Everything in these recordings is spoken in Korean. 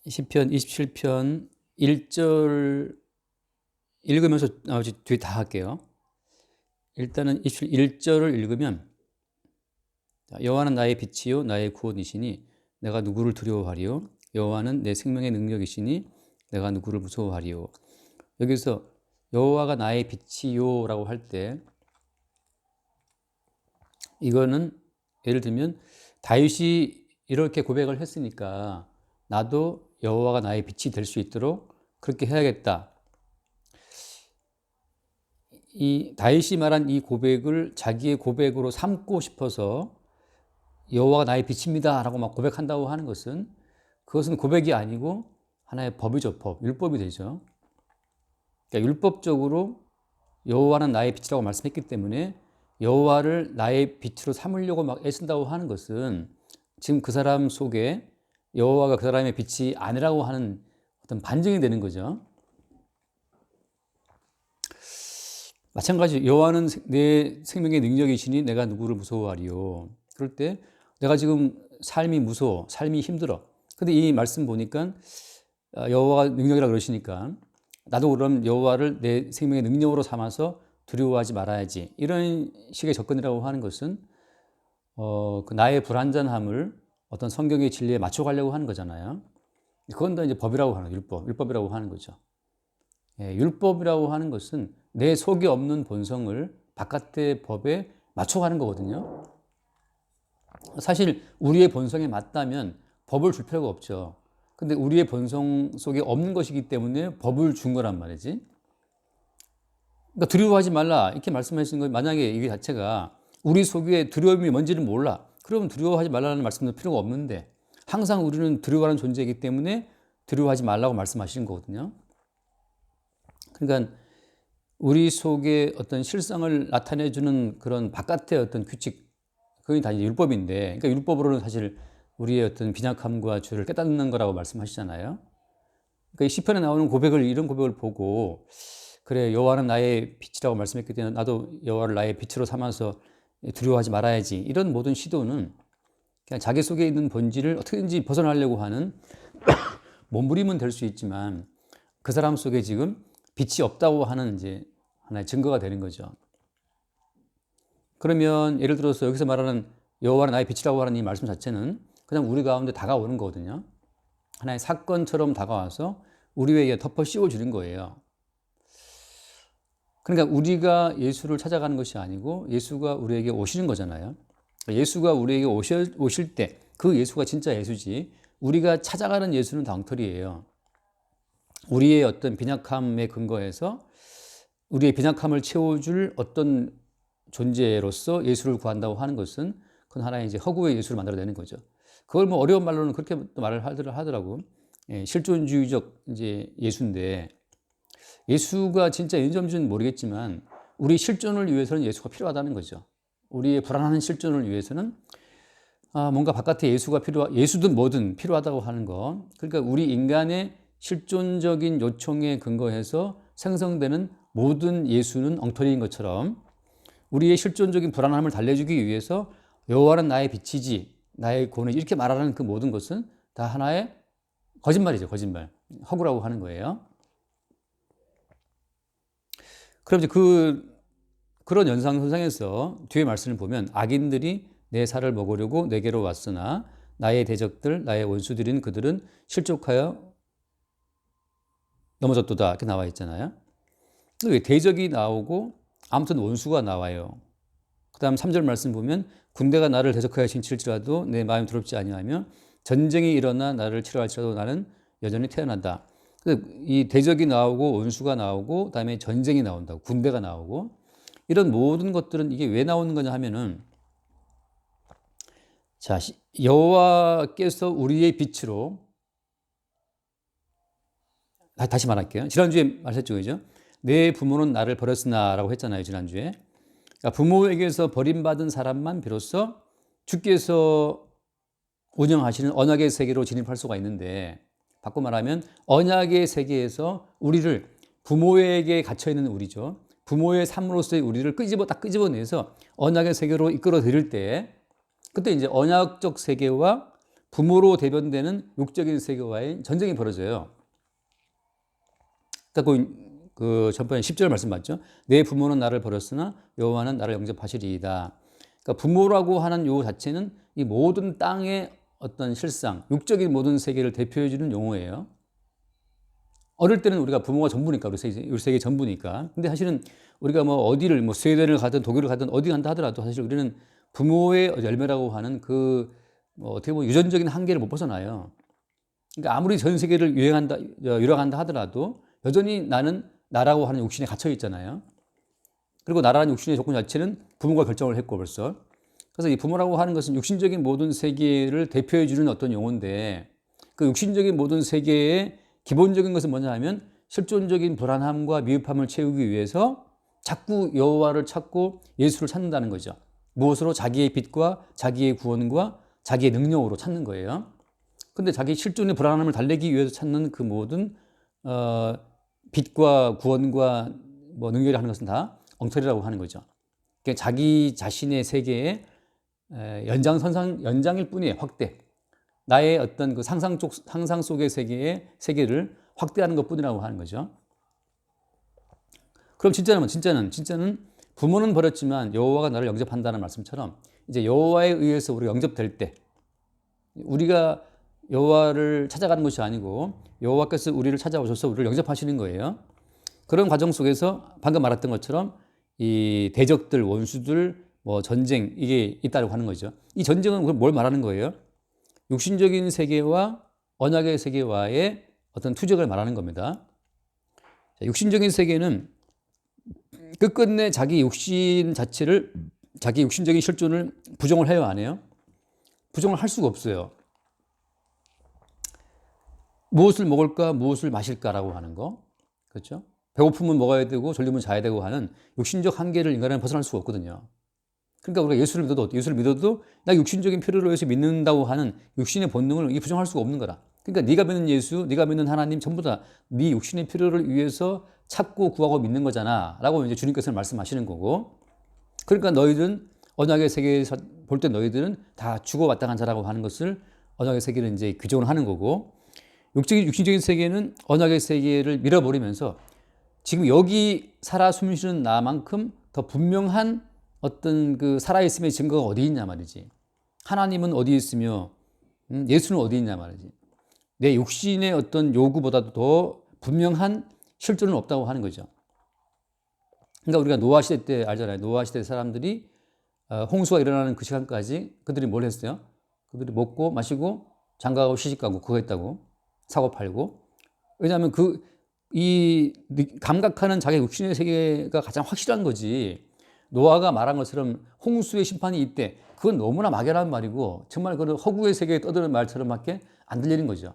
시편 27편 1절 읽으면서 나머지 뒤에 다 할게요. 일단은 1절을 읽으면 여호와는 나의 빛이요 나의 구원이시니 내가 누구를 두려워하리요. 여호와는 내 생명의 능력이시니 내가 누구를 무서워하리요. 여기서 여호와가 나의 빛이요 라고 할 때 이거는 예를 들면 다윗이 이렇게 고백을 했으니까 나도 여호와가 나의 빛이 될 수 있도록 그렇게 해야겠다. 이 다윗이 말한 이 고백을 자기의 고백으로 삼고 싶어서 여호와가 나의 빛입니다 라고 막 고백한다고 하는 것은 그것은 고백이 아니고 하나의 법이죠. 법, 율법이 되죠. 그러니까 율법적으로 여호와는 나의 빛이라고 말씀했기 때문에 여호와를 나의 빛으로 삼으려고 막 애쓴다고 하는 것은 지금 그 사람 속에 여호와가 그 사람의 빛이 아니라고 하는 어떤 반증이 되는 거죠. 마찬가지로 여호와는 내 생명의 능력이시니 내가 누구를 무서워하리요. 그럴 때 내가 지금 삶이 무서워, 삶이 힘들어. 근데 이 말씀 보니까 여호와가 능력이라 그러시니까 나도 그럼 여호와를 내 생명의 능력으로 삼아서 두려워하지 말아야지. 이런 식의 접근이라고 하는 것은 그 나의 불완전함을 어떤 성경의 진리에 맞춰가려고 하는 거잖아요. 그건 다 이제 법이라고 하는 율법이라고 하는 거죠. 예, 율법이라고 하는 것은 내 속에 없는 본성을 바깥의 법에 맞춰가는 거거든요. 사실 우리의 본성에 맞다면 법을 줄 필요가 없죠. 근데 우리의 본성 속에 없는 것이기 때문에 법을 준 거란 말이지. 그러니까 두려워하지 말라 이렇게 말씀하시는 거 만약에 이게 자체가 우리 속에 두려움이 뭔지를 몰라. 그러면 두려워하지 말라는 말씀도 필요가 없는데 항상 우리는 두려워하는 존재이기 때문에 두려워하지 말라고 말씀하시는 거거든요. 그러니까 우리 속에 어떤 실상을 나타내주는 그런 바깥의 어떤 규칙, 그게 다 이제 율법인데, 그러니까 율법으로는 사실 우리의 어떤 빈약함과 죄를 깨닫는 거라고 말씀하시잖아요. 그러니까 이 시편에 나오는 고백을, 이런 고백을 보고, 그래, 여호와는 나의 빛이라고 말씀했기 때문에 나도 여호와를 나의 빛으로 삼아서 두려워하지 말아야지. 이런 모든 시도는 그냥 자기 속에 있는 본질을 어떻게든지 벗어나려고 하는 몸부림은 될 수 있지만 그 사람 속에 지금 빛이 없다고 하는 이제 하나의 증거가 되는 거죠. 그러면 예를 들어서 여기서 말하는 여호와는 나의 빛이라고 하는 이 말씀 자체는 그냥 우리 가운데 다가오는 거거든요. 하나의 사건처럼 다가와서 우리 위에 덮어 씌워주는 거예요. 그러니까 우리가 예수를 찾아가는 것이 아니고 예수가 우리에게 오시는 거잖아요. 예수가 우리에게 오실 때 그 예수가 진짜 예수지 우리가 찾아가는 예수는 다 엉터리예요. 우리의 어떤 빈약함에 근거해서 우리의 빈약함을 채워줄 어떤 존재로서 예수를 구한다고 하는 것은 그건 하나의 이제 허구의 예수를 만들어내는 거죠. 그걸 뭐 어려운 말로는 그렇게 말을 하더라고. 예, 실존주의적 이제 예수인데 예수가 진짜 인점인지는 모르겠지만 우리 실존을 위해서는 예수가 필요하다는 거죠. 우리의 불안한 실존을 위해서는 뭔가 바깥에 예수든 뭐든 필요하다고 하는 거. 그러니까 우리 인간의 실존적인 요청에 근거해서 생성되는 모든 예수는 엉터리인 것처럼 우리의 실존적인 불안함을 달래주기 위해서 여호와는 나의 빛이지 나의 구원이지 이렇게 말하는 그 모든 것은 다 하나의 거짓말이죠. 거짓말. 허구라고 하는 거예요. 그럼 이제 그런 연상선상에서 뒤에 말씀을 보면 악인들이 내 살을 먹으려고 내게로 왔으나 나의 대적들 나의 원수들인 그들은 실족하여 넘어졌도다 이렇게 나와 있잖아요. 대적이 나오고 아무튼 원수가 나와요. 그 다음 3절 말씀 보면 군대가 나를 대적하여 진칠지라도 내 마음이 두렵지 아니하며 전쟁이 일어나 나를 치러할지라도 나는 여전히 태어난다. 이 대적이 나오고 원수가 나오고 그다음에 전쟁이 나온다고 군대가 나오고 이런 모든 것들은 이게 왜 나오는 거냐 하면은 자 여호와께서 우리의 빛으로 다시 말할게요. 지난주에 말했죠, 그죠? 내 부모는 나를 버렸으나라고 했잖아요, 지난주에. 그러니까 부모에게서 버림받은 사람만 비로소 주께서 운영하시는 언약의 세계로 진입할 수가 있는데 바꿔 말하면 언약의 세계에서 우리를 부모에게 갇혀있는 우리죠. 부모의 삶으로서의 우리를 딱 끄집어내서 언약의 세계로 이끌어 드릴 때 그때 이제 언약적 세계와 부모로 대변되는 육적인 세계와의 전쟁이 벌어져요. 그 전번에 10절 말씀 맞죠? 내 부모는 나를 버렸으나 여호와는 나를 영접하시리이다. 그러니까 부모라고 하는 요 자체는 이 모든 땅의 어떤 실상, 육적인 모든 세계를 대표해주는 용어예요. 어릴 때는 우리가 부모가 전부니까, 우리 세계 전부니까. 근데 사실은 우리가 뭐 어디를, 뭐 스웨덴을 가든 독일을 가든 어디 간다 하더라도 사실 우리는 부모의 열매라고 하는 뭐 어떻게 보면 유전적인 한계를 못 벗어나요. 그러니까 아무리 전 세계를 유랑한다 하더라도 여전히 나는 나라고 하는 육신에 갇혀 있잖아요. 그리고 나라는 육신의 조건 자체는 부모가 결정을 했고 벌써. 그래서 이 부모라고 하는 것은 육신적인 모든 세계를 대표해 주는 어떤 용어인데, 그 육신적인 모든 세계의 기본적인 것은 뭐냐 하면 실존적인 불안함과 미흡함을 채우기 위해서 자꾸 여호와를 찾고 예수를 찾는다는 거죠. 무엇으로? 자기의 빛과 자기의 구원과 자기의 능력으로 찾는 거예요. 근데 자기 실존의 불안함을 달래기 위해서 찾는 그 모든 빛과 구원과 뭐 능력을 하는 것은 다 엉터리라고 하는 거죠. 그러니까 자기 자신의 세계의 연장일 뿐이에요. 확대. 나의 어떤 그 상상 속의 세계를 확대하는 것 뿐이라고 하는 거죠. 그럼 진짜는 부모는 버렸지만 여호와가 나를 영접한다는 말씀처럼 이제 여호와에 의해서 우리가 영접될 때, 우리가 여호와를 찾아가는 것이 아니고 여호와께서 우리를 찾아오셔서 우리를 영접하시는 거예요. 그런 과정 속에서 방금 말했던 것처럼 이 대적들, 원수들, 뭐 전쟁, 이게 있다고 하는 거죠. 이 전쟁은 뭘 말하는 거예요? 육신적인 세계와 언약의 세계와의 어떤 투쟁을 말하는 겁니다. 육신적인 세계는 끝끝내 자기 육신 자체를, 자기 육신적인 실존을 부정을 해요, 안 해요? 부정을 할 수가 없어요. 무엇을 먹을까, 무엇을 마실까라고 하는 거, 그렇죠? 배고프면 먹어야 되고 졸리면 자야 되고 하는 육신적 한계를 인간은 벗어날 수가 없거든요. 그러니까 우리가 예수를 믿어도 나 육신적인 필요를 위해서 믿는다고 하는 육신의 본능을 부정할 수가 없는 거라. 그러니까 네가 믿는 예수, 네가 믿는 하나님 전부 다 네 육신의 필요를 위해서 찾고 구하고 믿는 거잖아 라고 이제 주님께서 말씀하시는 거고, 그러니까 너희들은 언약의 세계에서 볼 때 너희들은 다 죽어왔다 간 자라고 하는 것을 언약의 세계는 이제 규정을 하는 거고, 육신적인 세계는 언약의 세계를 밀어버리면서 지금 여기 살아 숨쉬는 나만큼 더 분명한 어떤 그 살아있음의 증거가 어디 있냐 말이지. 하나님은 어디 있으며 예수는 어디 있냐 말이지. 내 육신의 어떤 요구보다도 더 분명한 실존은 없다고 하는 거죠. 그러니까 우리가 노아 시대 때 알잖아요. 노아 시대 사람들이 홍수가 일어나는 그 시간까지 그들이 뭘 했어요? 그들이 먹고 마시고 장가가고 시집가고 그거 했다고, 사고 팔고. 왜냐하면 이 감각하는 자기 육신의 세계가 가장 확실한 거지. 노아가 말한 것처럼 홍수의 심판이 있대. 그건 너무나 막연한 말이고 정말 그런 허구의 세계에 떠드는 말처럼밖에 안 들리는 거죠.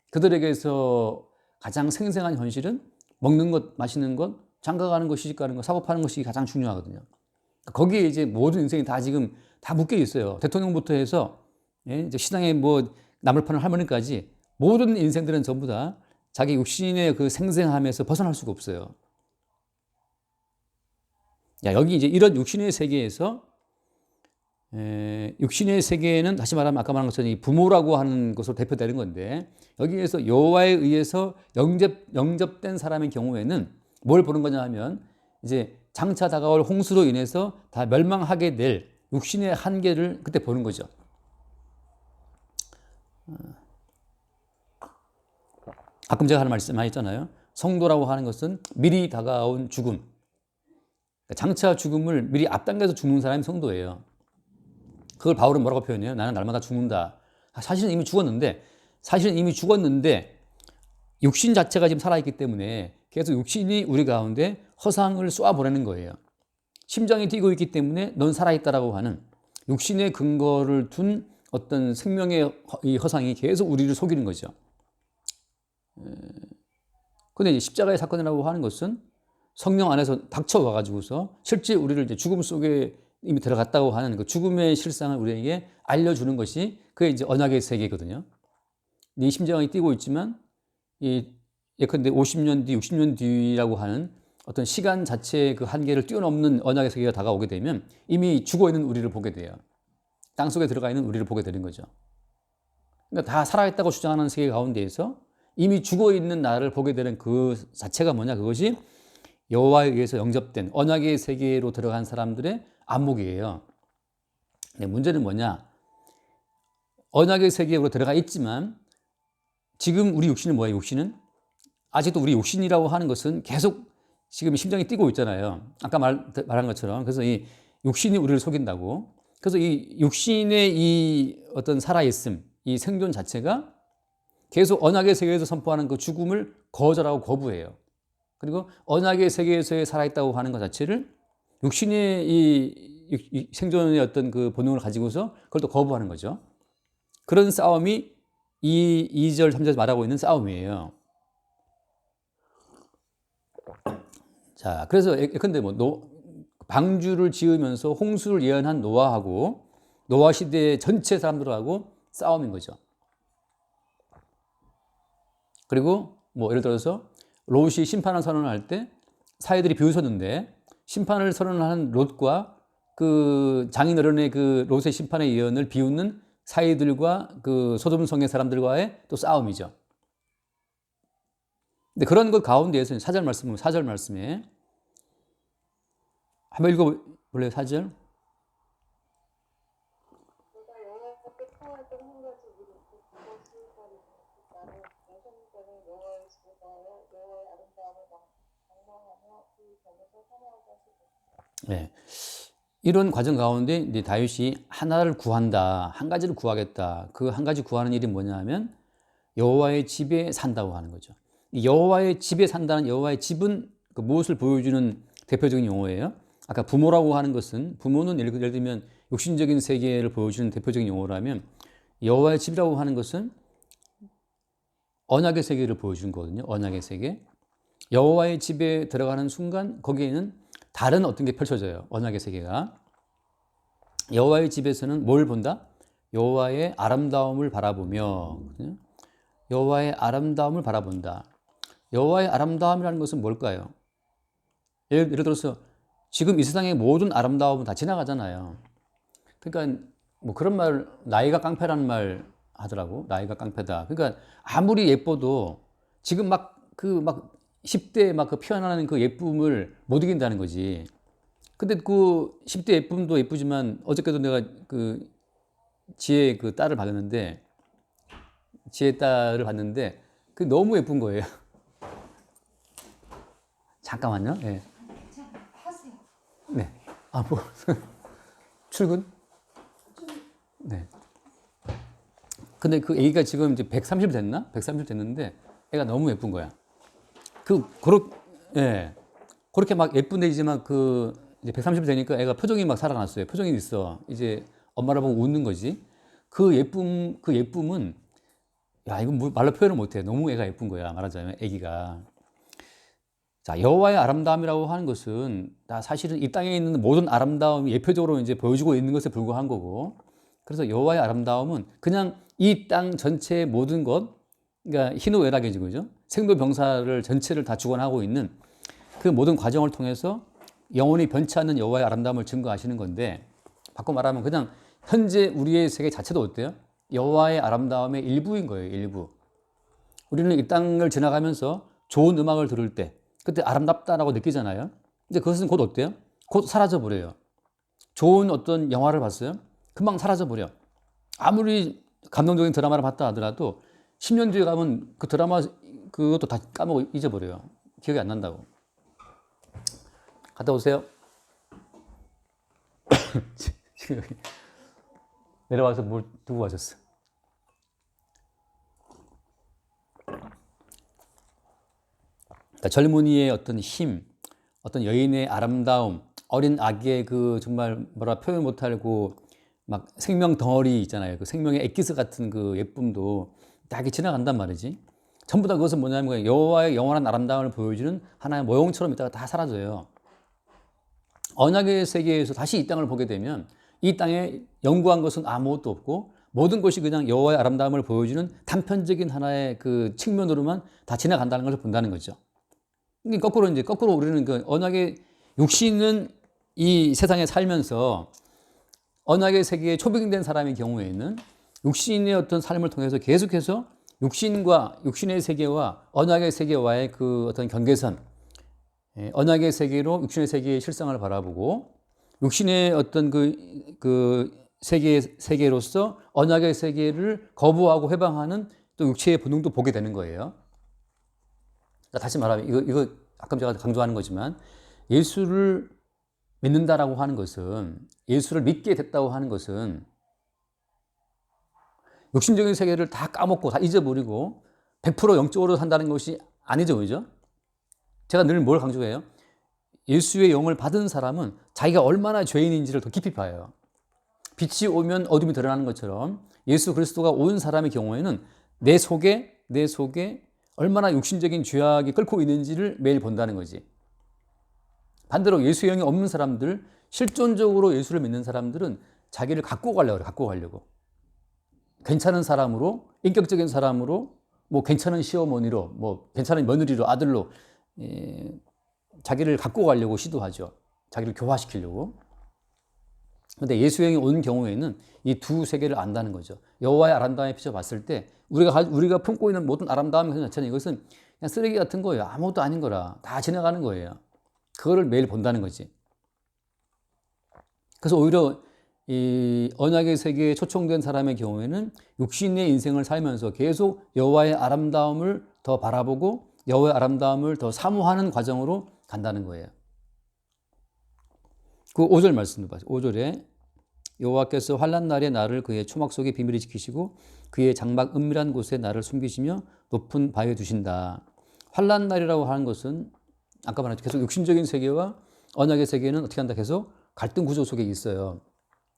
그들에게서 가장 생생한 현실은 먹는 것, 마시는 것, 장가가는 것, 시집가는 것, 사고 파는 것이 가장 중요하거든요. 거기에 이제 모든 인생이 다 지금 다 묶여 있어요. 대통령부터 해서 이제 시장에 뭐 나물 파는 할머니까지 모든 인생들은 전부 다 자기 육신의 그 생생함에서 벗어날 수가 없어요. 여기 이제 이런 육신의 세계에서 육신의 세계는 다시 말하면 아까 말한 것처럼 이 부모라고 하는 것으로 대표되는 건데, 여기에서 여호와에 의해서 영접된 사람의 경우에는 뭘 보는 거냐 하면 이제 장차 다가올 홍수로 인해서 다 멸망하게 될 육신의 한계를 그때 보는 거죠. 가끔 제가 하는 말씀 많이 있잖아요. 성도라고 하는 것은 미리 다가온 죽음, 장차 죽음을 미리 앞당겨서 죽는 사람이 성도예요. 그걸 바울은 뭐라고 표현해요? 나는 날마다 죽는다. 사실은 이미 죽었는데 육신 자체가 지금 살아있기 때문에 계속 육신이 우리 가운데 허상을 쏘아보내는 거예요. 심장이 뛰고 있기 때문에 넌 살아있다라고 하는 육신의 근거를 둔 어떤 생명의 이 허상이 계속 우리를 속이는 거죠. 그런데 십자가의 사건이라고 하는 것은 성령 안에서 닥쳐와가지고서 실제 우리를 이제 죽음 속에 이미 들어갔다고 하는 그 죽음의 실상을 우리에게 알려주는 것이 그게 이제 언약의 세계거든요. 네 심장이 뛰고 있지만 예컨대 50년 뒤, 60년 뒤라고 하는 어떤 시간 자체의 그 한계를 뛰어넘는 언약의 세계가 다가오게 되면 이미 죽어 있는 우리를 보게 돼요. 땅 속에 들어가 있는 우리를 보게 되는 거죠. 그러니까 다 살아있다고 주장하는 세계 가운데에서 이미 죽어있는 나를 보게 되는 그 자체가 뭐냐? 그것이 여호와에 의해서 영접된 언약의 세계로 들어간 사람들의 안목이에요. 근데 문제는 뭐냐? 언약의 세계로 들어가 있지만 지금 우리 육신은 뭐예요? 육신은 아직도 우리 육신이라고 하는 것은 계속 지금 심장이 뛰고 있잖아요. 아까 말한 것처럼. 그래서 이 육신이 우리를 속인다고. 그래서 이 육신의 이 어떤 살아있음, 이 생존 자체가 계속 언약의 세계에서 선포하는 그 죽음을 거절하고 거부해요. 그리고 언약의 세계에서의 살아있다고 하는 것 자체를 육신의 이 생존의 어떤 그 본능을 가지고서 그걸 또 거부하는 거죠. 그런 싸움이 2절, 3절 말하고 있는 싸움이에요. 자, 그래서 근데 방주를 지으면서 홍수를 예언한 노아하고 노아 시대 전체 사람들하고 싸움인 거죠. 그리고 예를 들어서 롯이 심판을 선언할 때 사이들이 비웃었는데 심판을 선언하는 롯과 그 장인어른의 그 롯의 심판의 예언을 비웃는 사이들과 그 소돔 성의 사람들과의 또 싸움이죠. 근데 그런 것 가운데에서 4절 말씀에 한번 읽어볼래요? 4절. 네. 이런 과정 가운데 이제 다윗이 하나를 구한다, 한 가지를 구하겠다. 그 한 가지 구하는 일이 뭐냐면 여호와의 집에 산다고 하는 거죠. 여호와의 집에 산다는 여호와의 집은 그 무엇을 보여주는 대표적인 용어예요? 아까 부모라고 하는 것은 부모는 예를 들면 육신적인 세계를 보여주는 대표적인 용어라면 여호와의 집이라고 하는 것은 언약의 세계를 보여주는 거거든요. 언약의 세계. 여호와의 집에 들어가는 순간 거기에는 다른 어떤 게 펼쳐져요. 언약의 세계가. 여호와의 집에서는 뭘 본다? 여호와의 아름다움을 바라보며 여호와의 아름다움을 바라본다. 여호와의 아름다움이라는 것은 뭘까요? 예를 들어서 지금 이 세상의 모든 아름다움은 다 지나가잖아요. 그러니까 그런 말, 나이가 깡패라는 말 하더라고. 나이가 깡패다. 그러니까 아무리 예뻐도 지금 막 10대에 그 피어나는 그 예쁨을 못 이긴다는 거지. 근데 그 10대 예쁨도 예쁘지만 어저께도 내가 그 지혜 그 딸을 봤는데 지혜 딸을 봤는데 그 너무 예쁜 거예요. 잠깐만요. 네. 네. 출근? 네. 근데 그 애기가 지금 이제 130 됐나? 130 됐는데 애가 너무 예쁜 거야. 그렇게 막 예쁜 애지만 이제 130 되니까 애가 표정이 막 살아났어요. 표정이 있어. 이제 엄마를 보고 웃는 거지. 그 예쁨은, 야, 이건 말로 표현을 못 해. 너무 애가 예쁜 거야. 말하자면, 애기가. 자, 여호와의 아름다움이라고 하는 것은 다 사실은 이 땅에 있는 모든 아름다움이 예표적으로 이제 보여주고 있는 것에 불과한 거고. 그래서 여호와의 아름다움은 그냥 이 땅 전체의 모든 것, 그러니까 희노애락이죠, 그죠? 생로병사를 전체를 다 주관하고 있는 그 모든 과정을 통해서 영원히 변치 않는 여호와의 아름다움을 증거하시는 건데, 바꿔 말하면 그냥 현재 우리의 세계 자체도 어때요? 여호와의 아름다움의 일부인 거예요, 일부. 우리는 이 땅을 지나가면서 좋은 음악을 들을 때 그때 아름답다라고 느끼잖아요. 근데 그것은 곧 어때요? 곧 사라져 버려요. 좋은 어떤 영화를 봤어요? 금방 사라져 버려. 아무리 감동적인 드라마를 봤다 하더라도 10년 뒤에 가면 그 드라마 그것도 다 까먹고 잊어버려요. 기억이 안 난다고. 갔다 오세요. 지금 여기 내려와서 뭘 두고 가셨어. 그러니까 젊은이의 어떤 힘, 어떤 여인의 아름다움, 어린 아기의 그 정말 표현 못할 막 생명 덩어리 있잖아요. 그 생명의 엑기스 같은 그 예쁨도 다 이렇게 지나간단 말이지. 전부 다 그것은 뭐냐면 여호와의 영원한 아름다움을 보여주는 하나의 모형처럼 있다가 다 사라져요. 언약의 세계에서 다시 이 땅을 보게 되면 이 땅에 영구한 것은 아무것도 없고 모든 것이 그냥 여호와의 아름다움을 보여주는 단편적인 하나의 그 측면으로만 다 지나간다는 것을 본다는 거죠. 거꾸로 우리는 그 언약의 육신은 이 세상에 살면서 언약의 세계에 초빙된 사람의 경우에는 육신의 어떤 삶을 통해서 계속해서 육신의 세계와 언약의 세계와의 그 어떤 경계선, 언약의 세계로 육신의 세계의 실상을 바라보고 육신의 어떤 그 세계로서 언약의 세계를 거부하고 해방하는 또 육체의 본능도 보게 되는 거예요. 다시 말하면 이거 아까 제가 강조하는 거지만 예수를 믿는다라고 하는 것은 예수를 믿게 됐다고 하는 것은 육신적인 세계를 다 까먹고 다 잊어버리고 100% 영적으로 산다는 것이 아니죠, 그죠? 제가 늘 뭘 강조해요? 예수의 영을 받은 사람은 자기가 얼마나 죄인인지를 더 깊이 봐요. 빛이 오면 어둠이 드러나는 것처럼 예수 그리스도가 온 사람의 경우에는 내 속에 얼마나 육신적인 죄악이 끓고 있는지를 매일 본다는 거지. 반대로 예수의 영이 없는 사람들, 실존적으로 예수를 믿는 사람들은 자기를 갖고 가려고. 괜찮은 사람으로, 인격적인 사람으로, 뭐 괜찮은 시어머니로, 뭐 괜찮은 며느리로, 아들로 자기를 갖고 가려고 시도하죠. 자기를 교화시키려고. 그런데 예수의 영이 온 경우에는 이 두 세계를 안다는 거죠. 여호와의 아름다움에 비춰봤을 때 우리가 품고 있는 모든 아름다움 자체는 이것은 그냥 쓰레기 같은 거예요. 아무것도 아닌 거라. 다 지나가는 거예요. 그거를 매일 본다는 거지. 그래서 오히려 이 언약의 세계에 초청된 사람의 경우에는 육신의 인생을 살면서 계속 여호와의 아름다움을 더 바라보고 여호와의 아름다움을 더 사모하는 과정으로 간다는 거예요. 그 5절 말씀도 봐요. 5절에 여호와께서 환난 날에 나를 그의 초막 속에 비밀히 지키시고 그의 장막 은밀한 곳에 나를 숨기시며 높은 바위에 두신다. 환난 날이라고 하는 것은 아까 말했죠. 계속 육신적인 세계와 언약의 세계는 어떻게 한다? 계속 갈등 구조 속에 있어요.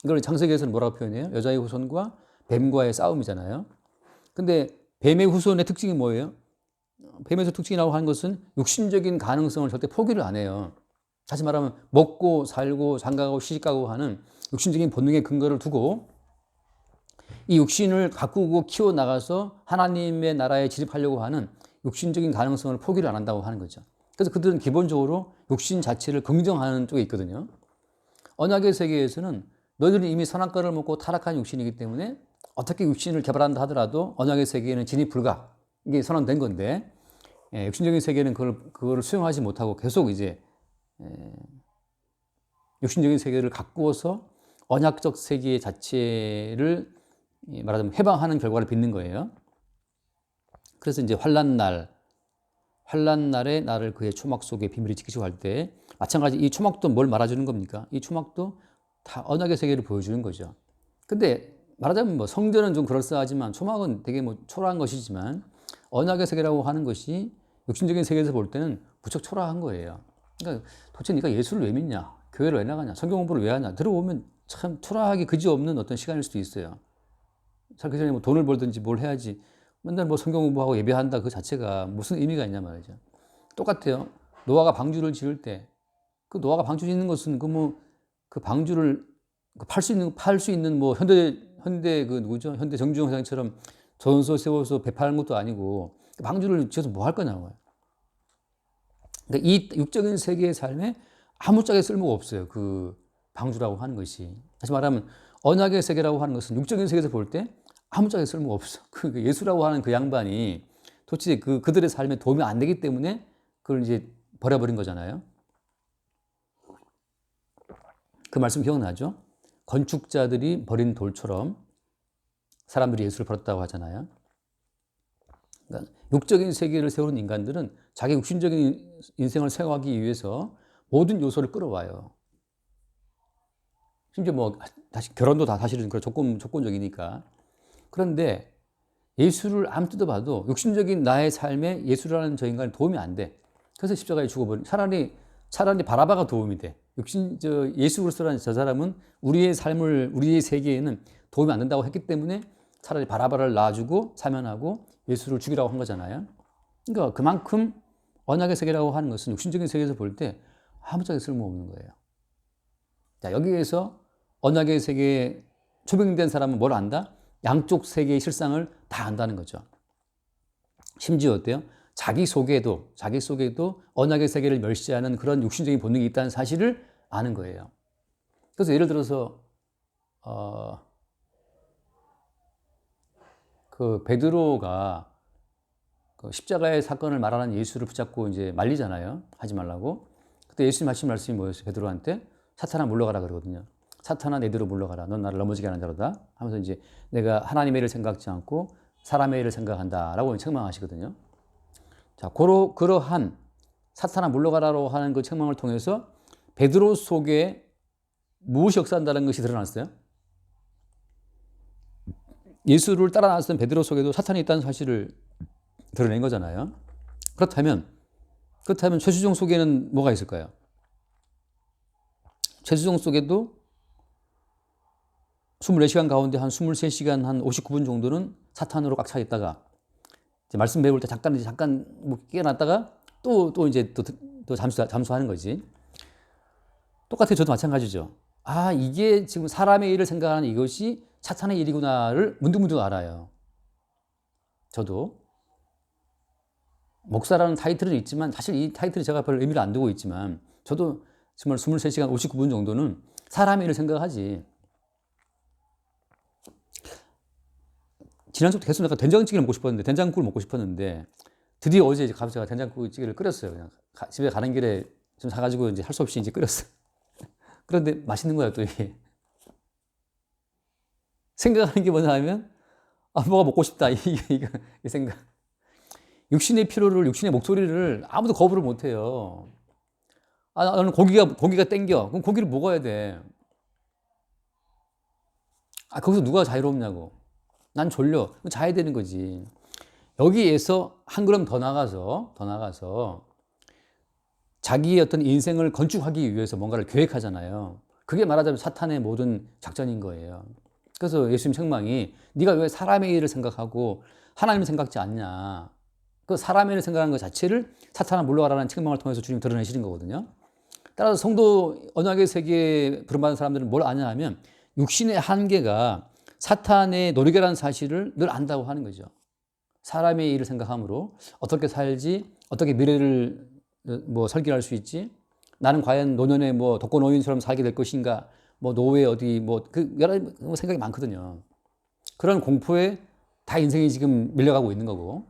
이걸 창세기에서는 뭐라고 표현해요? 여자의 후손과 뱀과의 싸움이잖아요. 근데 뱀의 후손의 특징이 뭐예요? 뱀의 특징이라고 하는 것은 육신적인 가능성을 절대 포기를 안 해요. 다시 말하면 먹고 살고 장가가고 시집가고 하는 육신적인 본능의 근거를 두고 이 육신을 가꾸고 키워나가서 하나님의 나라에 진입하려고 하는 육신적인 가능성을 포기를 안 한다고 하는 거죠. 그래서 그들은 기본적으로 육신 자체를 긍정하는 쪽에 있거든요. 언약의 세계에서는 너희들은 이미 선악과를 먹고 타락한 육신이기 때문에 어떻게 육신을 개발한다 하더라도 언약의 세계에는 진입 불가. 이게 선언된 건데 육신적인 세계는 그걸 수용하지 못하고 계속 이제 육신적인 세계를 가꾸어서 언약적 세계 자체를 말하자면 해방하는 결과를 빚는 거예요. 그래서 이제 환난 날에 나를 그의 초막 속에 비밀히 지키시고 할 때 마찬가지 이 초막도 뭘 말해주는 겁니까? 이 초막도 다 언약의 세계를 보여주는 거죠. 근데 말하자면 뭐 성전은 좀 그럴싸하지만 초막은 되게 뭐 초라한 것이지만 언약의 세계라고 하는 것이 육신적인 세계에서 볼 때는 무척 초라한 거예요. 그러니까 도대체 네가 예수를 왜 믿냐? 교회를 왜 나가냐? 성경 공부를 왜 하냐? 들어보면 참 초라하게 그지없는 어떤 시간일 수도 있어요. 살기 전에 뭐 돈을 벌든지 뭘 해야지. 맨날 뭐 성경 공부하고 예배한다 그 자체가 무슨 의미가 있냐 말이죠. 똑같아요. 노아가 방주를 지을 때 그 노아가 방주 짓는 것은 그 방주를 팔 수 있는 뭐 현대 그 누구죠? 현대 정주영 회장처럼 전소 세워서 배파하는 것도 아니고 방주를 지어서 뭐 할 거냐고요. 그러니까 이 육적인 세계의 삶에 아무짝에 쓸모가 없어요. 그 방주라고 하는 것이. 다시 말하면 언약의 세계라고 하는 것은 육적인 세계에서 볼 때 아무짝에 쓸모가 없어. 그 예수라고 하는 그 양반이 도대체 그들의 삶에 도움이 안 되기 때문에 그걸 이제 버려버린 거잖아요. 그 말씀 기억나죠? 건축자들이 버린 돌처럼 사람들이 예수를 버렸다고 하잖아요. 그러니까 육적인 세계를 세우는 인간들은 자기 육신적인 인생을 생활하기 위해서 모든 요소를 끌어와요. 심지어 뭐 다시 결혼도 다 사실은 그 조건적이니까. 그런데 예수를 아무 뜯어봐도 육신적인 나의 삶에 예수라는 저 인간이 도움이 안 돼. 그래서 십자가에 죽어버린. 차라리 바라바가 도움이 돼. 예수 그리스도라는 저 사람은 우리의 세계에는 도움이 안 된다고 했기 때문에 차라리 바라바를 놔주고 사면하고 예수를 죽이라고 한 거잖아요. 그러니까 그만큼 언약의 세계라고 하는 것은 육신적인 세계에서 볼 때 아무짝에 쓸모없는 거예요. 자, 여기에서 언약의 세계에 초빙된 사람은 뭘 안다? 양쪽 세계의 실상을 다 안다는 거죠. 심지어 어때요? 자기 속에도 언약의 세계를 멸시하는 그런 육신적인 본능이 있다는 사실을 아는 거예요. 그래서 예를 들어서 그 베드로가 그 십자가의 사건을 말하는 예수를 붙잡고 이제 말리잖아요. 하지 말라고. 그때 예수님 하신 말씀이 뭐였어요? 베드로한테 사탄아 물러가라 그러거든요. 사탄아 내 뒤로 물러가라. 넌 나를 넘어지게 하는 자로다. 하면서 이제 내가 하나님의 일을 생각지 않고 사람의 일을 생각한다라고 책망하시거든요. 자, 그러한 사탄아 물러가라고 하는 그 책망을 통해서 베드로 속에 무엇이 역사한다는 것이 드러났어요. 예수를 따라 나섰던 베드로 속에도 사탄이 있다는 사실을 드러낸 거잖아요. 그렇다면 최수종 속에는 뭐가 있을까요? 최수종 속에도 24시간 가운데 한 23시간 한 59분 정도는 사탄으로 꽉 차 있다가 이제 말씀 배울 때 잠깐 뭐 깨어났다가 또 잠수하는 거지. 똑같아요. 저도 마찬가지죠. 아, 이게 지금 사람의 일을 생각하는 이것이 사탄의 일이구나를 문득문득 알아요. 저도 목사라는 타이틀은 있지만 사실 이 타이틀이 제가 별 의미를 안 두고 있지만 저도 정말 23시간 59분 정도는 사람의 일을 생각하지. 지난주부터 계속 내가 된장찌개를 먹고 싶었는데 된장국을 먹고 싶었는데 드디어 어제 가서 제가 된장국찌개를 끓였어요. 그냥 집에 가는 길에 좀 사가지고 이제 할 수 없이 이제 끓였어요. 그런데 맛있는 거야 또 이게. 생각하는 게 뭐냐 하면 뭐가 먹고 싶다 이 생각. 육신의 피로를 육신의 목소리를 아무도 거부를 못 해요. 나는 고기가 땡겨. 그럼 고기를 먹어야 돼. 거기서 누가 자유롭냐고. 난 졸려. 자야 되는 거지. 여기에서 한 걸음 더 나가서 자기의 어떤 인생을 건축하기 위해서 뭔가를 계획하잖아요. 그게 말하자면 사탄의 모든 작전인 거예요. 그래서 예수님 책망이 네가 왜 사람의 일을 생각하고 하나님을 생각지 않냐. 그 사람의 일을 생각하는 것 자체를 사탄아 물러가라는 책망을 통해서 주님 드러내시는 거거든요. 따라서 성도 언약의 세계에 부름받은 사람들은 뭘 아냐 하면 육신의 한계가 사탄의 노리개라는 사실을 늘 안다고 하는 거죠. 사람의 일을 생각함으로 어떻게 살지, 어떻게 미래를 설계할 수 있지, 나는 과연 노년에 독거노인처럼 살게 될 것인가, 노후에 어디 여러 생각이 많거든요. 그런 공포에 다 인생이 지금 밀려가고 있는 거고.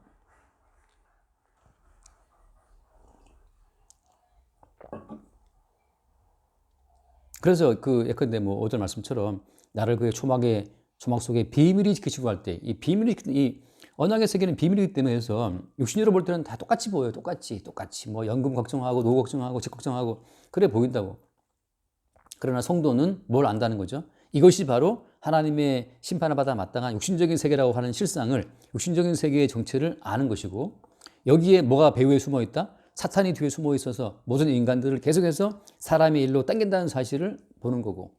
그래서 예컨대 5절 말씀처럼 나를 그의 초막 속에 비밀이 지키시고 할 때 이 언약의 세계는 비밀이기 때문에 해서 육신으로 볼 때는 다 똑같이 보여요. 똑같이 연금 걱정하고 노후 걱정하고 집 걱정하고 그래 보인다고. 그러나 성도는 뭘 안다는 거죠? 이것이 바로 하나님의 심판을 받아 마땅한 육신적인 세계라고 하는 실상을, 육신적인 세계의 정체를 아는 것이고, 여기에 뭐가 배후에 숨어 있다? 사탄이 뒤에 숨어 있어서 모든 인간들을 계속해서 사람의 일로 당긴다는 사실을 보는 거고.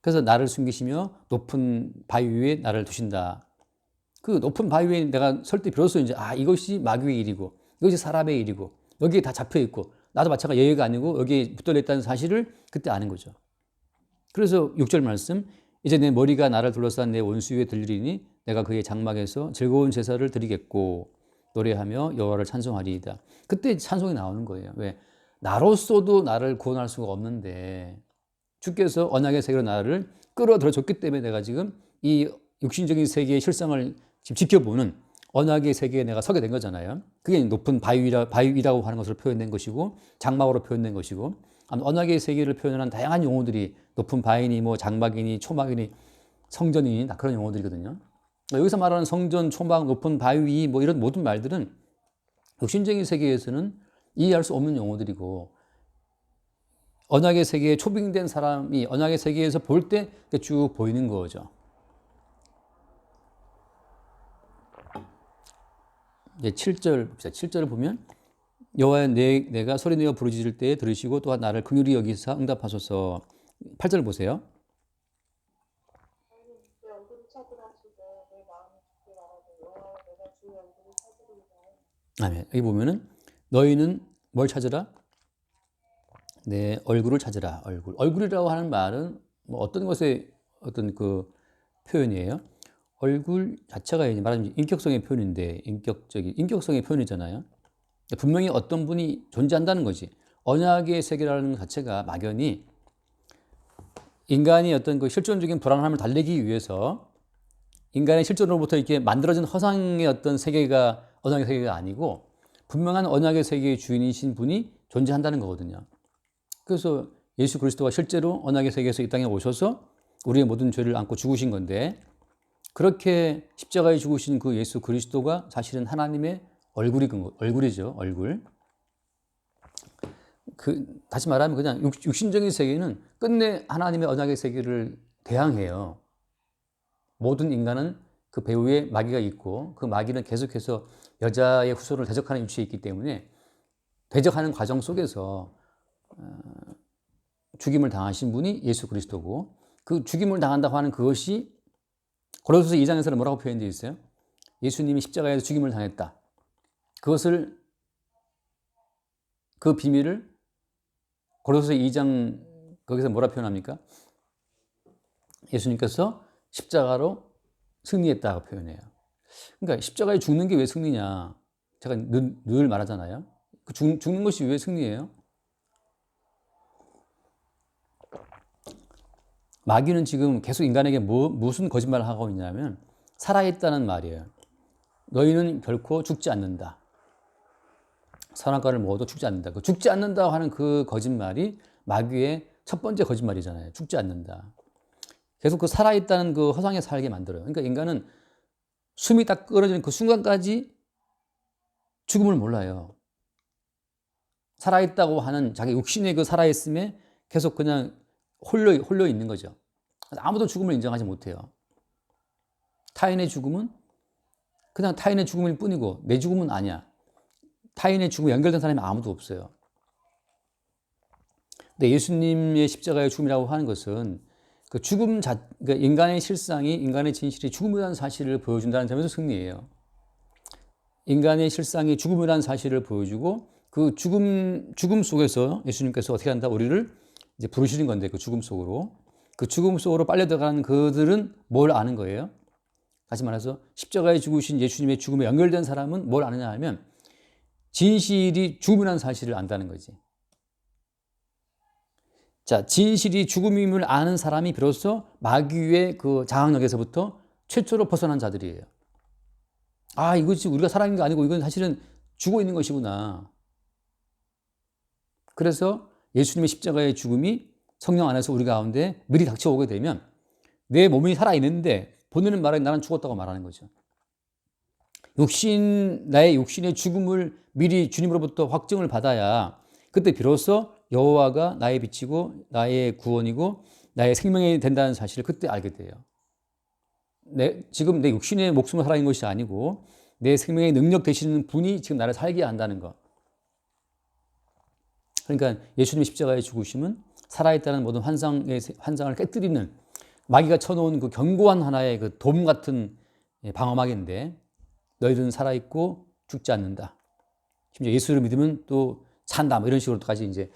그래서 나를 숨기시며 높은 바위 위에 나를 두신다. 그 높은 바위 위에 내가 설 때 비로소 이제 이것이 마귀의 일이고 이것이 사람의 일이고 여기에 다 잡혀 있고 나도 마찬가지 예외가 아니고 여기에 붙들려 있다는 사실을 그때 아는 거죠. 그래서 6절 말씀, 이제 내 머리가 나를 둘러싼 내 원수 위에 들리니 내가 그의 장막에서 즐거운 제사를 드리겠고 노래하며 여호와를 찬송하리이다. 그때 찬송이 나오는 거예요. 왜? 나로서도 나를 구원할 수가 없는데 주께서 언약의 세계로 나를 끌어들여 줬기 때문에 내가 지금 이 육신적인 세계의 실상을 지금 지켜보는 언약의 세계에 내가 서게 된 거잖아요. 그게 높은 바위라고 하는 것으로 표현된 것이고 장막으로 표현된 것이고, 언약의 세계를 표현하는 다양한 용어들이 높은 바위니 장막이니 초막이니 성전이니 다 그런 용어들이거든요. 여기서 말하는 성전, 초막, 높은 바위 이런 모든 말들은 육신적인 세계에서는 이해할 수 없는 용어들이고, 언약의 세계에 초빙된 사람이 언약의 세계에서 볼 때 쭉 보이는 거죠. 이제 7절 봅시다. 7절을 보면 여호와여 내가 소리내어 부르짖을 때에 들으시고 또한 나를 긍휼히 여기사 응답하소서. 8절 보세요. 아멘. 여기 보면은 너희는 뭘 찾으라? 내 얼굴을 찾으라. 얼굴이라고 하는 말은 어떤 것의 어떤 표현이에요? 얼굴 자체가 말하자면 인격성의 표현인데, 인격성의 표현이잖아요. 분명히 어떤 분이 존재한다는 거지. 언약의 세계라는 것 자체가 막연히 인간이 어떤 실존적인 불안함을 달래기 위해서 인간의 실존으로부터 이렇게 만들어진 허상의 어떤 세계가 언약의 세계가 아니고 분명한 언약의 세계의 주인이신 분이 존재한다는 거거든요. 그래서 예수 그리스도가 실제로 언약의 세계에서 이 땅에 오셔서 우리의 모든 죄를 안고 죽으신 건데, 그렇게 십자가에 죽으신 그 예수 그리스도가 사실은 하나님의 얼굴이죠. 얼굴. 다시 말하면 그냥 육신적인 세계는 끝내 하나님의 언약의 세계를 대항해요. 모든 인간은 그 배후에 마귀가 있고 그 마귀는 계속해서 여자의 후손을 대적하는 위치에 있기 때문에 대적하는 과정 속에서 죽임을 당하신 분이 예수 그리스도고, 그 죽임을 당한다고 하는 그것이 고린도서 2장에서는 뭐라고 표현되어 있어요? 예수님이 십자가에서 죽임을 당했다. 그것을, 그 비밀을 고린도서 2장 거기서 뭐라 표현합니까? 예수님께서 십자가로 승리했다고 표현해요. 그러니까 십자가에 죽는 게 왜 승리냐? 제가 늘 말하잖아요. 죽는 것이 왜 승리예요? 마귀는 지금 계속 인간에게 무슨 거짓말을 하고 있냐면 살아있다는 말이에요. 너희는 결코 죽지 않는다. 선악과를 먹어도 죽지 않는다. 그 죽지 않는다고 하는 그 거짓말이 마귀의 첫 번째 거짓말이잖아요. 죽지 않는다. 계속 그 살아있다는 그 허상에 살게 만들어요. 그러니까 인간은 숨이 딱 끊어지는 그 순간까지 죽음을 몰라요. 살아있다고 하는 자기 육신의 그 살아있음에 계속 그냥 홀려 있는 거죠. 아무도 죽음을 인정하지 못해요. 타인의 죽음은 그냥 타인의 죽음일 뿐이고 내 죽음은 아니야. 타인의 죽음에 연결된 사람이 아무도 없어요. 근데 예수님의 십자가의 죽음이라고 하는 것은 그 그러니까 인간의 실상이, 인간의 진실이 죽음이라는 사실을 보여준다는 점에서 승리예요. 인간의 실상이 죽음이라는 사실을 보여주고 그 죽음 속에서 예수님께서 어떻게 한다? 우리를 이제 부르시는 건데, 그 죽음 속으로 빨려 들어가는 그들은 뭘 아는 거예요? 다시 말해서 십자가에 죽으신 예수님의 죽음에 연결된 사람은 뭘 아느냐 하면 진실이 죽음이라는 사실을 안다는 거지. 자, 진실이 죽음임을 아는 사람이 비로소 마귀의 그 장악력에서부터 최초로 벗어난 자들이에요. 아, 이것이 우리가 살아있는 게 아니고 이건 사실은 죽어 있는 것이구나. 그래서 예수님의 십자가의 죽음이 성령 안에서 우리 가운데 미리 닥쳐오게 되면 내 몸이 살아있는데 본인은 말하기 나는 죽었다고 말하는 거죠. 나의 육신의 죽음을 미리 주님으로부터 확증을 받아야 그때 비로소 여호와가 나의 빛이고 나의 구원이고 나의 생명이 된다는 사실을 그때 알게 돼요. 지금 내 육신의 목숨을 살아있는 것이 아니고 내 생명의 능력 되시는 분이 지금 나를 살게 한다는 것. 그러니까 예수님의 십자가의 죽으심은 살아있다는 모든 환상을 깨뜨리는 마귀가 쳐놓은 그 견고한 하나의 그 돔 같은 방어막인데, 너희들은 살아있고 죽지 않는다. 심지어 예수를 믿으면 또 산다. 뭐 이런 식으로까지 이제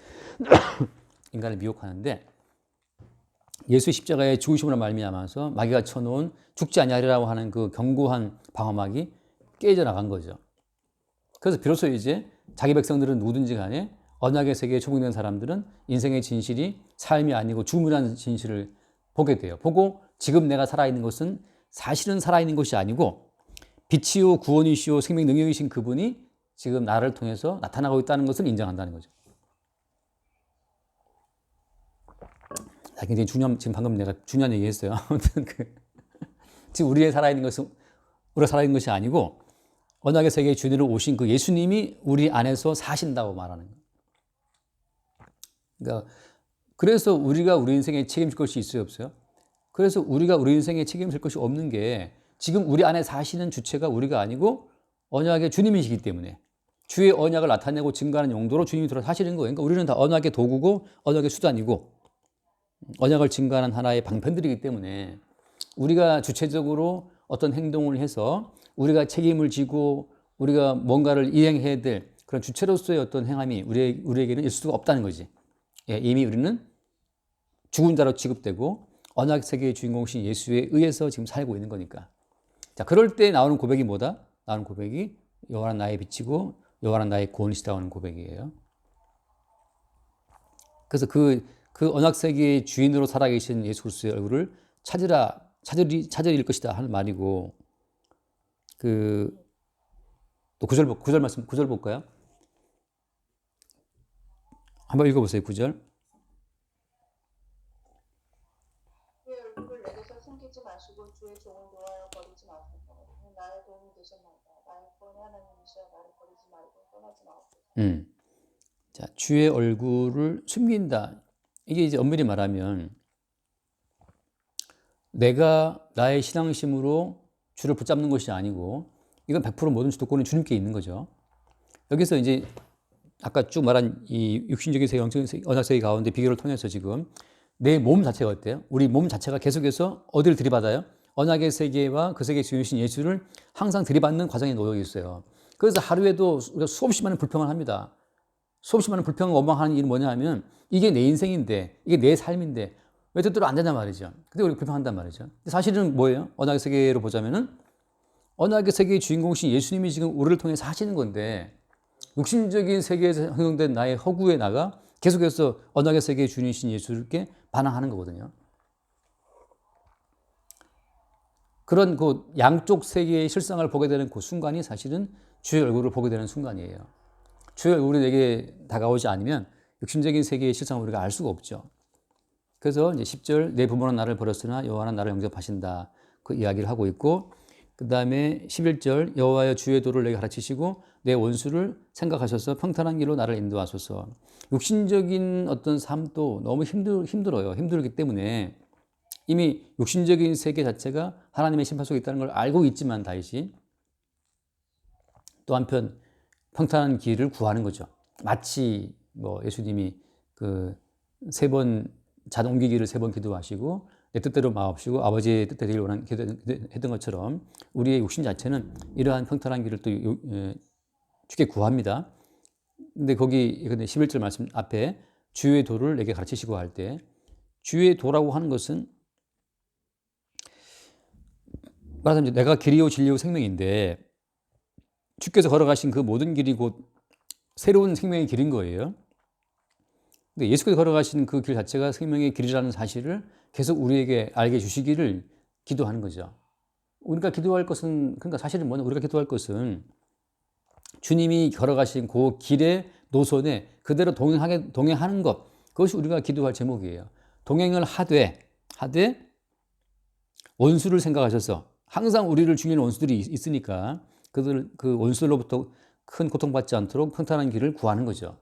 인간을 미혹하는데, 예수 십자가의 죽으심으로 말미암아서 마귀가 쳐놓은 죽지 아니하리라고 하는 그 견고한 방어막이 깨져 나간 거죠. 그래서 비로소 이제 자기 백성들은 누구든지 간에 언약의 세계에 초빙된 사람들은 인생의 진실이 삶이 아니고 죽음이라는 진실을 보게 돼요. 보고 지금 내가 살아있는 것은 사실은 살아있는 것이 아니고 빛이요 구원이시요 생명 능력이신 그분이 지금 나를 통해서 나타나고 있다는 것을 인정한다는 거죠. 굉장히 지금 방금 내가 중요한 얘기 했어요. 아무튼 지금 우리가 살아있는 것이 아니고 언약의 세계의 주인으로 오신 그 예수님이 우리 안에서 사신다고 말하는 거예요. 그러니까 그래서 우리가 우리 인생에 책임질 것이 있어요, 없어요? 그래서 우리가 우리 인생에 책임질 것이 없는 게 지금 우리 안에 사시는 주체가 우리가 아니고 언약의 주님이시기 때문에 주의 언약을 나타내고 증거하는 용도로 주님이 들어서 하시는 거예요. 그러니까 우리는 다 언약의 도구고 언약의 수단이고 언약을 증거하는 하나의 방편들이기 때문에 우리가 주체적으로 어떤 행동을 해서 우리가 책임을 지고 우리가 뭔가를 이행해야 될 그런 주체로서의 어떤 행함이 우리에게는 있을 수가 없다는 거지. 예, 이미 우리는 죽은 자로 취급되고 언약 세계의 주인공이신 예수에 의해서 지금 살고 있는 거니까. 자, 그럴 때 나오는 고백이 뭐다? 나오는 고백이 여호와는 나의 빛이고 여호와는 나의 구원이시다고 하는 고백이에요. 그래서 그 언약 세계의 주인으로 살아계신 예수 그리스도의 얼굴을 찾으라 차절일 것이다 하는 말이고, 또 구절 볼까요? 한번 읽어보세요. 9절. 주의 얼굴을 내게서 숨기지 마시고 주의 종을 노하여 버리지 마소서. 나의 도움이 되셨나이다. 나의 구원의 하나님이시여 나를 버리지 말고 떠나지 마옵소서. 자, 주의 얼굴을 숨긴다. 이게 이제 엄밀히 말하면 내가 나의 신앙심으로 주를 붙잡는 것이 아니고 이건 100% 모든 주도권이 주님께 있는 거죠. 여기서 이제 아까 쭉 말한 이 육신적인 세계, 영적인 세계, 언약 세계 가운데 비교를 통해서 지금 내 몸 자체가 어때요? 우리 몸 자체가 계속해서 어디를 들이받아요? 언약의 세계와 그 세계의 주인이신 예수를 항상 들이받는 과정에 놓여 있어요. 그래서 하루에도 우리가 수없이 많은 불평을 합니다. 수없이 많은 불평을 원망하는 일은 뭐냐 하면 이게 내 인생인데, 이게 내 삶인데 왜 뜻대로 안 되냐 말이죠. 근데 우리가 불평한단 말이죠. 사실은 뭐예요? 언약의 세계로 보자면은 언약의 세계의 주인공이신 예수님이 지금 우리를 통해서 하시는 건데 육신적인 세계에서 형성된 나의 허구에 나가 계속해서 언약의 세계의 주인이신 예수께 반항하는 거거든요. 그런 그 양쪽 세계의 실상을 보게 되는 그 순간이 사실은 주의 얼굴을 보게 되는 순간이에요. 주의 얼굴이 내게 다가오지 않으면 육신적인 세계의 실상을 우리가 알 수가 없죠. 그래서 이제 10절 내 부모는 나를 버렸으나 여호와는 나를 영접하신다. 그 이야기를 하고 있고, 그 다음에 11절 여호와여 주의 도를 내게 가르치시고 내 원수를 생각하셔서 평탄한 길로 나를 인도하소서. 육신적인 어떤 삶도 너무 힘들어요. 힘들기 때문에 이미 육신적인 세계 자체가 하나님의 심판 속에 있다는 걸 알고 있지만 다윗이 또 한편 평탄한 길을 구하는 거죠. 마치 뭐 예수님이 그 3번 자동 옮기기를 3번 기도하시고 내 뜻대로 마옵시고 아버지의 뜻대로 되길 원하는 기도했던 것처럼 우리의 육신 자체는 이러한 평탄한 길을 또 주께 구합니다. 근데 거기 11절 말씀 앞에 주의 도를 내게 가르치시고 할 때 주의 도라고 하는 것은 말하자면 내가 길이요 진리요 생명인데 주께서 걸어가신 그 모든 길이 곧 새로운 생명의 길인 거예요. 근데 예수께서 걸어가신 그 길 자체가 생명의 길이라는 사실을 계속 우리에게 알게 해주시기를 기도하는 거죠. 우리가 기도할 것은, 그러니까 사실은 뭐냐, 우리가 기도할 것은 주님이 걸어가신 그 길의 노선에 그대로 동행하는 것, 그것이 우리가 기도할 제목이에요. 동행을 하되 원수를 생각하셔서 항상 우리를 죽이는 원수들이 있으니까 그 원수들로부터 큰 고통받지 않도록 평탄한 길을 구하는 거죠.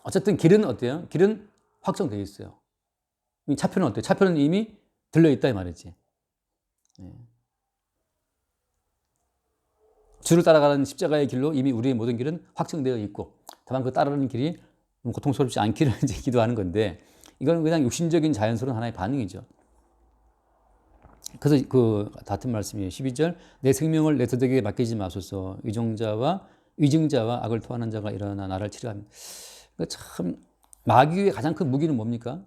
어쨌든 길은 어때요? 길은 확정되어 있어요. 차표는 어때요? 차표는 이미 들려있다 이 말이지. 주를 따라가는 십자가의 길로 이미 우리의 모든 길은 확정되어 있고 다만 그 따르는 길이 고통스럽지 않기를 이제 기도하는 건데 이건 그냥 육신적인 자연스러운 하나의 반응이죠. 그래서 그 같은 말씀이에요. 12절 내 생명을 내 도덕에게 맡기지 마소서. 위증자와 악을 토하는 자가 일어나 나를 치료합니다. 참 마귀의 가장 큰 무기는 뭡니까?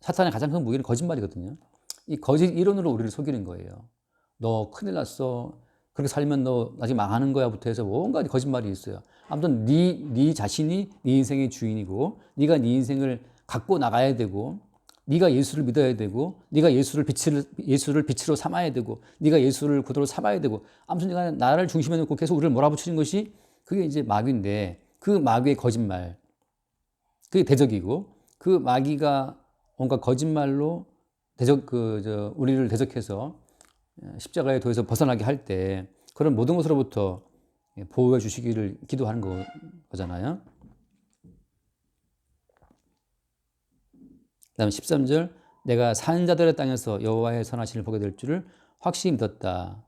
사탄의 가장 큰 무기는 거짓말이거든요. 이 거짓 이론으로 우리를 속이는 거예요. 너 큰일 났어. 그렇게 살면 너 나중에 망하는 거야부터 해서 온갖 거짓말이 있어요. 아무튼 네 자신이 네 인생의 주인이고 네가 네 인생을 갖고 나가야 되고 네가 예수를 믿어야 되고 네가 예수를 빛으로 삼아야 되고 네가 예수를 구도로 삼아야 되고 아무튼 네가 나를 중심에 놓고 계속 우리를 몰아붙이는 것이 그게 이제 마귀인데 그 마귀의 거짓말 그게 대적이고 그 마귀가 뭔가 거짓말로 우리를 대적해서 십자가의 도에서 벗어나게 할 때 그런 모든 것으로부터 보호해 주시기를 기도하는 거잖아요. 그 다음에 13절 내가 산 자들의 땅에서 여호와의 선하심을 보게 될 줄을 확실히 믿었다.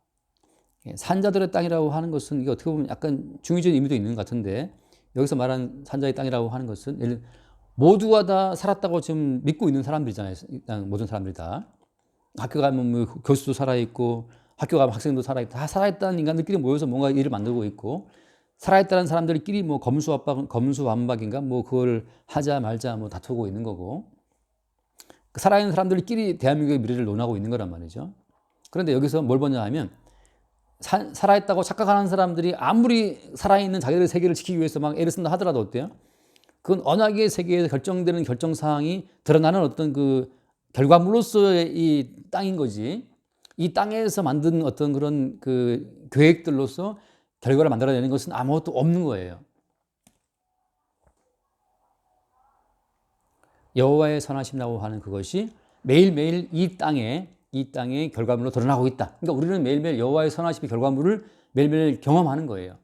산 자들의 땅이라고 하는 것은 이게 어떻게 보면 약간 중의적인 의미도 있는 것 같은데 여기서 말한 산자의 땅이라고 하는 것은 모두가 다 살았다고 지금 믿고 있는 사람들이잖아요. 모든 사람들이 다. 학교 가면 뭐 교수도 살아있고 학교 가면 학생도 살아있고 다 살아있다는 인간들끼리 모여서 뭔가 일을 만들고 있고 살아있다는 사람들끼리 뭐 검수완박인가 뭐 그걸 하자 말자 뭐 다투고 있는 거고 살아있는 사람들끼리 대한민국의 미래를 논하고 있는 거란 말이죠. 그런데 여기서 뭘 보냐 하면 살아있다고 착각하는 사람들이 아무리 살아있는 자기들의 세계를 지키기 위해서 막 애를 쓴다 하더라도 어때요? 그건 언약의 세계에서 결정되는 결정사항이 드러나는 어떤 그 결과물로서의 이 땅인 거지. 이 땅에서 만든 어떤 그런 그 계획들로서 결과를 만들어내는 것은 아무것도 없는 거예요. 여호와의 선하심이라고 하는 그것이 매일매일 이 땅의 결과물로 드러나고 있다. 그러니까 우리는 매일매일 여호와의 선하심의 결과물을 매일매일 경험하는 거예요.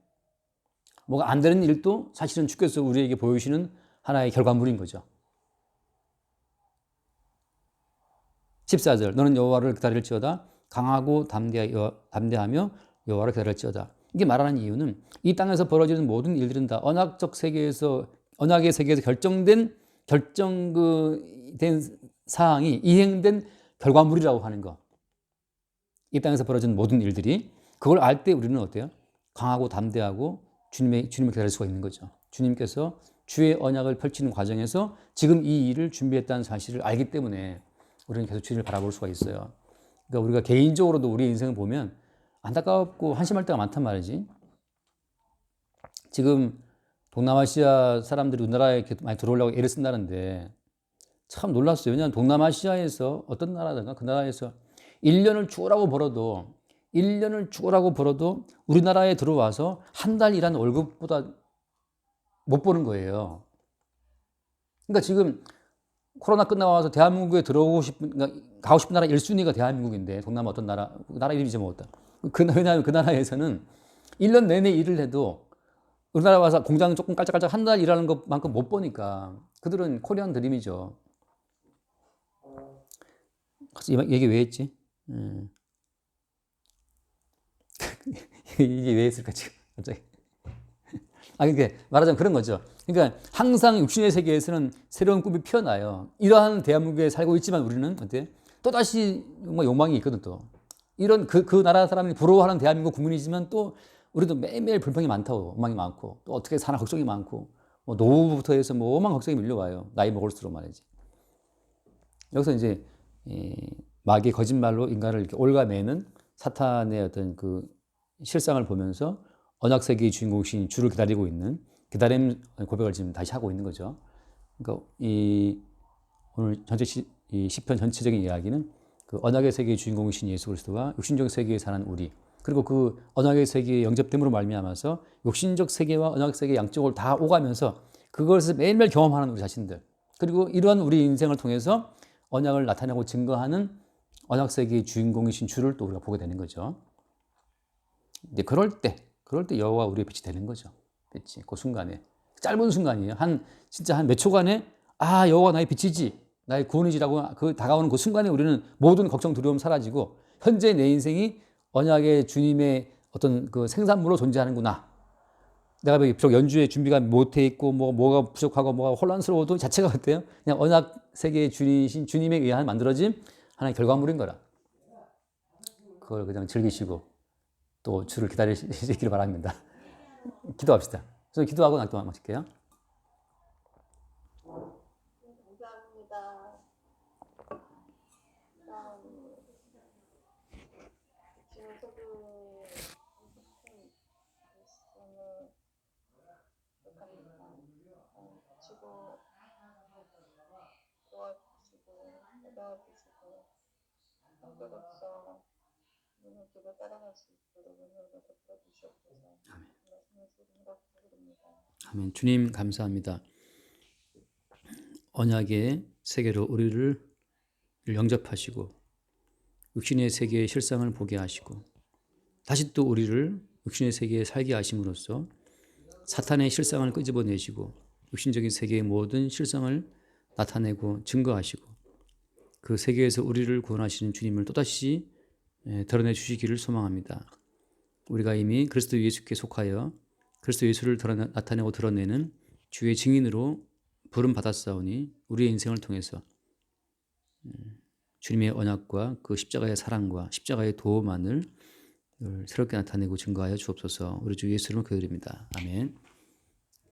뭐가 안 되는 일도 사실은 주께서 우리에게 보여주시는 하나의 결과물인 거죠. 14절 너는 여호와를 기다릴지어다 강하고 담대하며 여호와를 기다릴지어다. 이게 말하는 이유는 이 땅에서 벌어지는 모든 일들은 다 언약의 세계에서 결정된 사항이 이행된 결과물이라고 하는 거. 이 땅에서 벌어지는 모든 일들이 그걸 알 때 우리는 어때요? 강하고 담대하고 주님을 기다릴 수가 있는 거죠. 주님께서 주의 언약을 펼치는 과정에서 지금 이 일을 준비했다는 사실을 알기 때문에 우리는 계속 주님을 바라볼 수가 있어요. 그러니까 우리가 개인적으로도 우리 인생을 보면 안타깝고 한심할 때가 많단 말이지. 지금 동남아시아 사람들이 우리나라에 이렇게 많이 들어오려고 애를 쓴다는데 참 놀랐어요. 왜냐하면 동남아시아에서 어떤 나라든가 그 나라에서 1년을 죽으라고 벌어도 우리나라에 들어와서 한 달 일한 월급보다 못 버는 거예요. 그러니까 지금 코로나 끝나고 와서 대한민국에 그러니까 가고 싶은 나라 1순위가 대한민국인데 동남아 어떤 나라 이름이 잊어먹었다. 왜냐하면 그 나라에서는 1년 내내 일을 해도 우리나라 와서 공장 조금 깔짝깔짝 한 달 일하는 것만큼 못 버니까 그들은 코리안 드림이죠. 이 얘기 왜 했지? 이게 왜 했을까 지금 갑자기? 그러니까 말하자면 그런 거죠. 그러니까 항상 육신의 세계에서는 새로운 꿈이 피어나요. 이러한 대한민국에 살고 있지만 우리는 어때? 또 다시 뭔가 욕망이 있거든 또. 이런 그 나라 사람이 부러워하는 대한민국 국민이지만 또 우리도 매일매일 불평이 많다고, 욕망이 많고 또 어떻게 사나 걱정이 많고 뭐 노후부터 해서 뭐 오만 걱정이 밀려와요. 나이 먹을수록 말이지. 여기서 이제 마귀의 거짓말로 인간을 이렇게 올가매는 사탄의 어떤 그 실상을 보면서 언약 세계의 주인공이신 주를 기다리고 있는 기다림 고백을 지금 다시 하고 있는 거죠. 그러니까 오늘 전체 이 시편 전체적인 이야기는 그 언약의 세계의 주인공이신 예수 그리스도가 육신적 세계에 사는 우리, 그리고 그 언약의 세계의 영접됨으로 말미암아서 육신적 세계와 언약 세계 양쪽을 다 오가면서 그것을 매일매일 경험하는 우리 자신들, 그리고 이러한 우리 인생을 통해서 언약을 나타내고 증거하는 언약 세계의 주인공이신 주를 또 우리가 보게 되는 거죠. 이제 그럴 때 여호와 우리의 빛이 되는 거죠. 그렇지? 그 순간에 짧은 순간이에요. 진짜 한 몇 초간에 여호와 나의 빛이지, 나의 구원이지라고 그 다가오는 그 순간에 우리는 모든 걱정 두려움 사라지고 현재 내 인생이 언약의 주님의 어떤 그 생산물로 존재하는구나. 내가 비록 연주에 준비가 못해 있고 뭐가 부족하고 뭐가 혼란스러워도 자체가 어때요? 그냥 언약 세계의 주님에 의한 만들어진 하나의 결과물인 거라. 그걸 그냥 즐기시고 또 주를 기다리시길 바랍니다. 기도합시다. 그래서 기도하고 낙동만 마실게요. 감사합니다. 지금 저도 말씀을 지고 도와주시고 받아주시고 성도로서 눈을 길을 따라갈 수 있도록 은혜를 베풀어 주시옵소서. 말씀을 주님으로 부탁드립니다. 아멘. 주님 감사합니다. 언약의 세계로 우리를 영접하시고 육신의 세계의 실상을 보게 하시고 다시 또 우리를 육신의 세계에 살게 하심으로써 사탄의 실상을 끄집어내시고 육신적인 세계의 모든 실상을 나타내고 증거하시고 그 세계에서 우리를 구원하시는 주님을 또다시 드러내 주시기를 소망합니다. 우리가 이미 그리스도 예수께 속하여 그리스도 예수를 나타내고 드러내는 주의 증인으로 부름 받았사오니 우리의 인생을 통해서 주님의 언약과 그 십자가의 사랑과 십자가의 도움만을 새롭게 나타내고 증거하여 주옵소서. 우리 주 예수 이름으로 기도드립니다. 아멘.